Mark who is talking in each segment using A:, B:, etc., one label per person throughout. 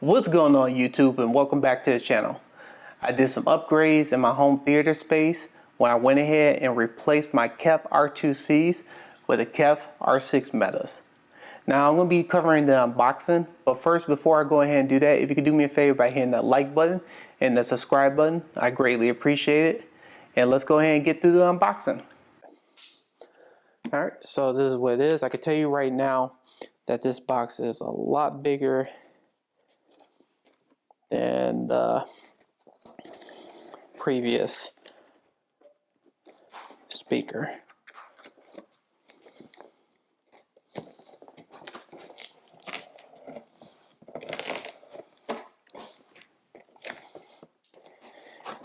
A: What's going on YouTube, and welcome back to the channel. I did some upgrades in my home theater space when I went ahead and replaced my KEF R2cs with the KEF R6 Mettas. Now I'm going to be covering the unboxing, but first, before I go ahead and do that, if you could do me a favor by hitting that like button and the subscribe button, I greatly appreciate it. And let's go ahead and get through the unboxing. Alright, so this is what it is. I can tell you right now that this box is a lot bigger than the previous speaker.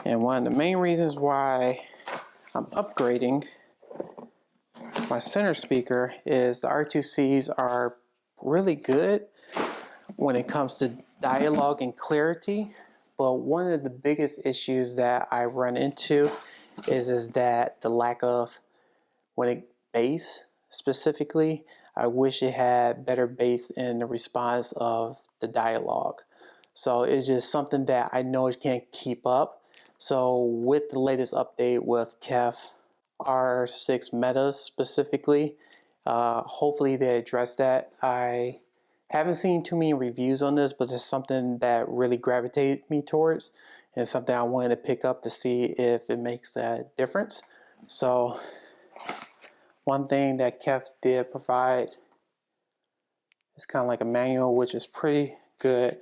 A: And one of the main reasons why I'm upgrading my center speaker is the R2Cs are really good when it comes to dialogue and clarity, but one of the biggest issues that I run into is that the lack of bass specifically. I wish it had better bass in the response of the dialogue. So it's just something that I know it can't keep up. So with the latest update with KEF R6 Metta specifically, hopefully they address that. I haven't seen too many reviews on this, but it's something that really gravitated me towards and something I wanted to pick up to see if it makes a difference. So one thing that KEF did provide is kind of like a manual, which is pretty good.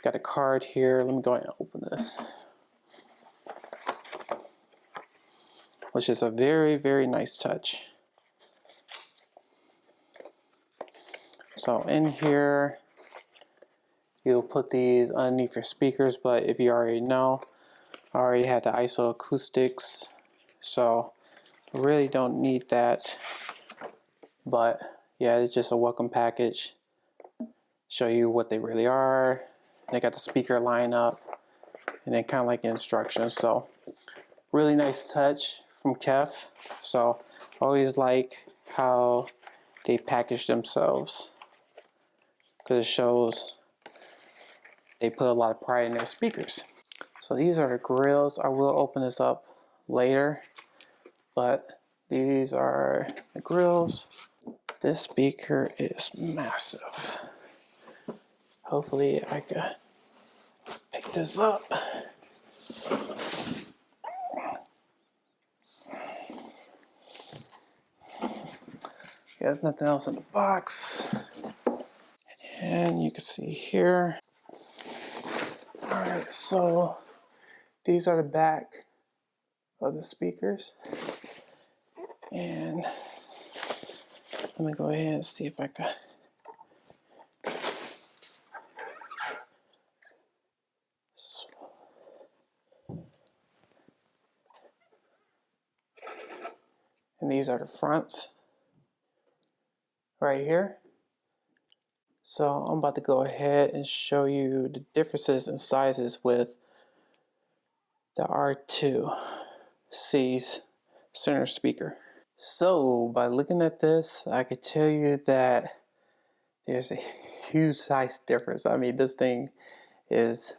A: Got a card here. Let me go ahead and open this, which is a very, very nice touch. So in here, you'll put these underneath your speakers, but if you already know, I already had the ISO acoustics, so I really don't need that. But yeah, it's just a welcome package. Show you what they really are. They got the speaker lineup, and then kind of like instructions. So really nice touch from KEF. So I always like how they package themselves, because it shows they put a lot of pride in their speakers. So these are the grills. I will open this up later, but these are the grills. This speaker is massive. Hopefully I can pick this up. There's nothing else in the box. And you can see here. Alright, so these are the back of the speakers. And let me go ahead and see if I can. And these are the fronts right here. So I'm about to go ahead and show you the differences in sizes with the R2C's center speaker. So by looking at this, I could tell you that there's a huge size difference. I mean, this thing is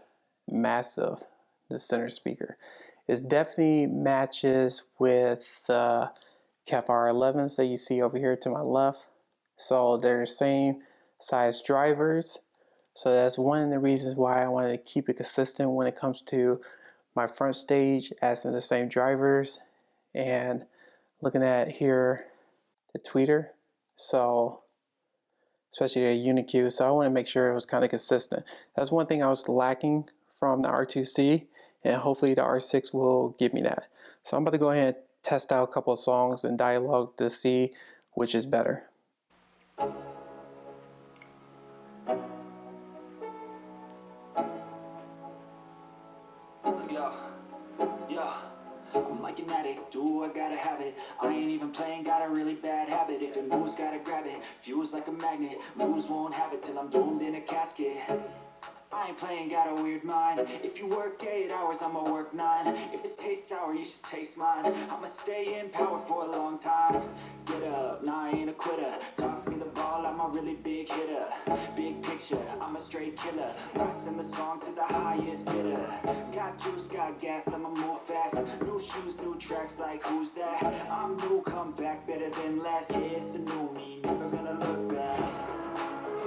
A: massive, the center speaker. It definitely matches with the KEF R11s that you see over here to my left. So they're the same size drivers. So that's one of the reasons why I wanted to keep it consistent when it comes to my front stage, as in the same drivers. And looking at here, the tweeter, so especially the Uniq, so I want to make sure it was kind of consistent. That's one thing I was lacking from the R2C, and hopefully the R6 will give me that. So I'm about to go ahead and test out a couple of songs and dialogue to see which is better.
B: Let's go. Yeah. I'm like an addict, do I gotta have it. I ain't even playing, got a really bad habit. If it moves, gotta grab it. Fuse like a magnet, moves won't have it till I'm doomed in a casket. I ain't playing, got a weird mind. If you work 8 hours, I'ma work 9. If it tastes sour, you should taste mine. I'ma stay in power for a long time. Get up, nah, I ain't a quitter. Toss me the ball, I'm a really big hitter. Big picture, I'm a straight killer. I send the song to the highest bidder. Got juice, got gas, I'ma move fast. New shoes, new tracks, like who's that? I'm new, come back better than last. Yeah, it's a new me, never gonna look back.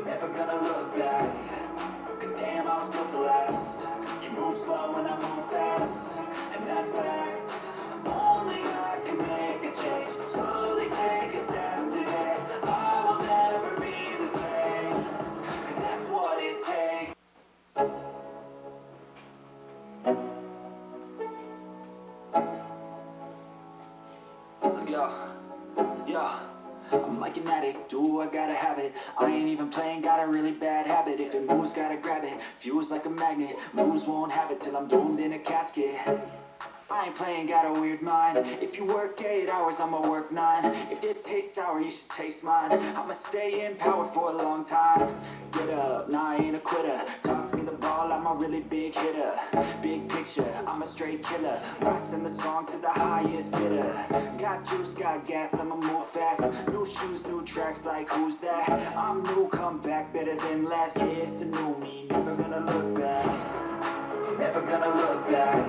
B: Never gonna look back. Cause damn, I was built to last. You move slow and I move fast, and that's facts. Only I can make a change. Slowly take a step today. I will never be the same. Cause that's what it takes. Let's go. Yeah. I'm like an addict, do I gotta have it. I ain't even playing, got a really bad habit. If it moves, gotta grab it. Fuse like a magnet, moves won't have it till I'm doomed in a casket. I ain't playing, got a weird mind. If you work 8 hours, I'ma work 9. If it tastes sour, you should taste mine. I'ma stay in power for a long time. Get up, nah, I ain't a quitter. Toss me the ball, I'm a really big hitter. Big picture, I'm a straight killer. I send the song to the highest bidder. Got juice, got gas, I'ma move fast. New shoes, new tracks, like who's that? I'm new, come back better than last. Yeah, it's a new me, never gonna look back. Never gonna look back.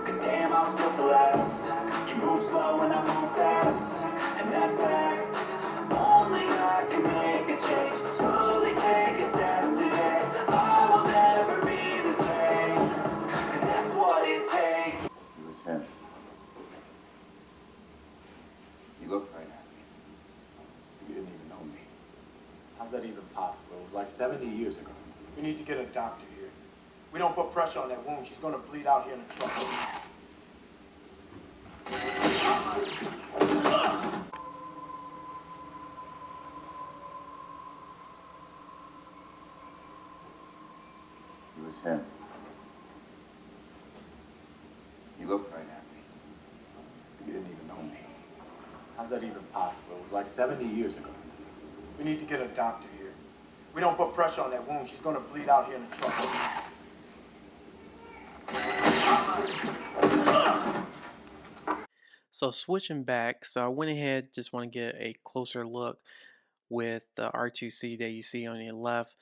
B: Cause damn, I was built to last. You move slow and I move fast, and that's facts. Only I can make a change. Slowly take a step today. I will never be the same. Cause that's what it takes.
C: It was him. He looked right at me. He didn't even know me.
D: How's that even possible? It was like 70 years ago. We need to get a doctor here. We don't put pressure on that wound, she's gonna bleed out here in the truck.
C: It was him. He looked right at me. He didn't even know me.
D: How's that even possible? It was like 70 years ago. We need to get a doctor here. We don't put pressure on that wound, she's gonna bleed out here in the truck.
A: So switching back, so I went ahead, just want to get a closer look with the R2C that you see on your left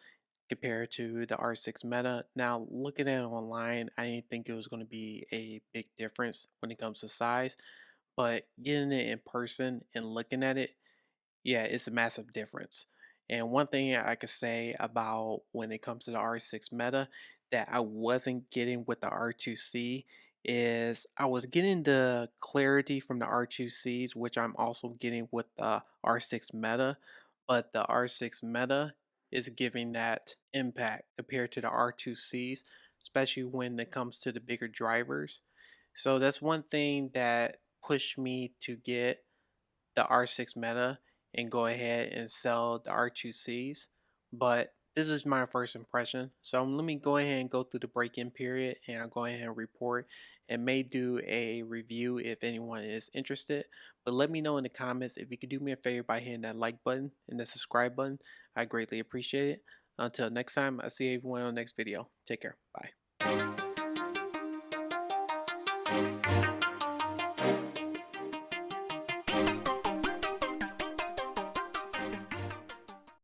A: compared to the R6 Metta. Now looking at it online, I didn't think it was going to be a big difference when it comes to size, but getting it in person and looking at it, yeah, it's a massive difference. And one thing I could say about when it comes to the R6 Metta that I wasn't getting with the R2C is I was getting the clarity from the R2Cs, which I'm also getting with the R6 Metta, but the R6 Metta is giving that impact compared to the R2Cs, especially when it comes to the bigger drivers. So that's one thing that pushed me to get the R6 Metta and go ahead and sell the R2Cs. But this is my first impression. So let me go ahead and go through the break-in period and I'll go ahead and report and may do a review if anyone is interested. But let me know in the comments if you could do me a favor by hitting that like button and the subscribe button. I greatly appreciate it. Until next time, I'll see everyone on the next video. Take care. Bye.